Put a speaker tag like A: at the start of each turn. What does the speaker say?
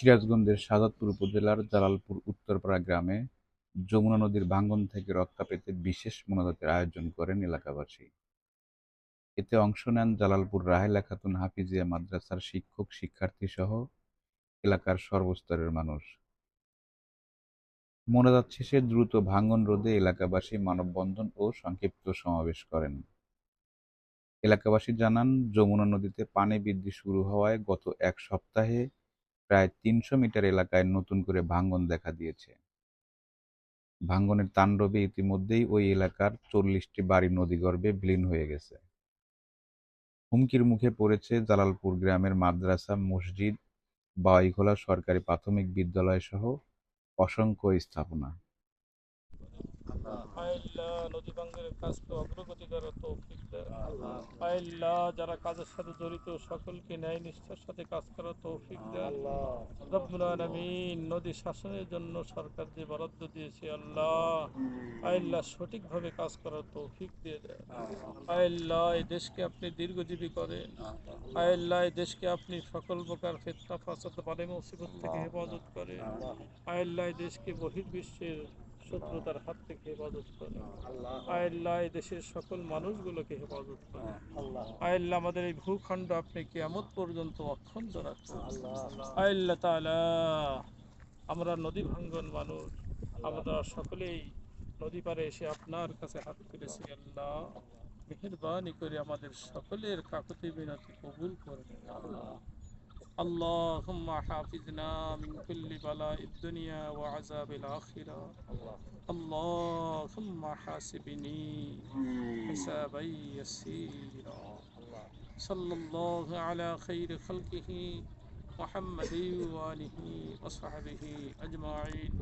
A: সিরাজগঞ্জের শাহাদাতপুর উপজেলার জালালপুর উত্তরপাড়া গ্রামে যমুনা নদীর ভাঙন থেকে রক্ষা পেতে বিশেষ মোনাজাতের আয়োজন করেন এলাকাবাসী। এতে অংশ নেন জালালপুর রাহেলা খাতুন হাফিজিয়া মাদ্রাসার শিক্ষক শিক্ষার্থীসহ এলাকার সর্বস্তরের মানুষ। মোনাজাত শেষে দ্রুত ভাঙন রোধে এলাকাবাসী মানববন্ধন ও সংক্ষিপ্ত সমাবেশ করেন। এলাকাবাসী জানান, যমুনা নদীতে পানি বৃদ্ধি শুরু হওয়ায় গত এক সপ্তাহে প্রায় ৩০০ মিটার এলাকায় নতুন করে ভাঙন দেখা দিয়েছে। ভাঙনের তাণ্ডবে ইতিমধ্যেই ওই এলাকার ৪০টি বাড়ি নদীগর্ভে বিলীন হয়ে গেছে। হুমকির মুখে পড়েছে জালালপুর গ্রামের মাদ্রাসা, মসজিদ, বাওয়াইখোলা সরকারি প্রাথমিক বিদ্যালয়সহ অসংখ্য স্থাপনা।
B: আল্লাহ নদী ভাঙ্গনের কাজকে অগ্রগতি করার তৌফিক দেন। আল্লাহ যারা কাজের সাথে জড়িত সকলকে ন্যায় নিষ্ঠার সাথে কাজ করার তৌফিক দেন। রব্বুল আলামিন নদী শাসনের জন্য সরকার যে বরাদ্দ দিয়েছে আল্লাহ, আল্লাহ সঠিকভাবে কাজ করার তৌফিক দিয়ে দেন। আল্লাহ এই দেশকে আপনি দীর্ঘজীবী করেন। আল্লাহ এই দেশকে আপনি সকল প্রকার ফিতনা ফাসাদ বালে মুসিবত থেকে হেফাজত করেন। আল্লাহ এই দেশকে বহির্বিশ্বের শত্রুতার হাত থেকে হেফাজত করে। আল্লাহ এই দেশের সকল মানুষগুলোকে হেফাজত করে। আল্লাহ আমাদের এই ভূখণ্ড আপনি কিয়ামত পর্যন্ত অক্ষুণ্ণ রাখুন। আল্লাহ তাআলা আমরা নদী ভাঙ্গন মানুষ, আমরা সকলেই নদী পাড়ে এসে আপনার কাছে হাত তুলেছি। আল্লাহ মেহেরবানি করে আমাদের সকলের কাকুতি মিনতি কবুল করে নিন। اللهم حافظنا من كل بلاء الدنيا وعذاب الآخرة. اللهم حاسبني حسابا يسيرا. صلى الله على خير خلقه محمد وآله وصحبه أجمعين.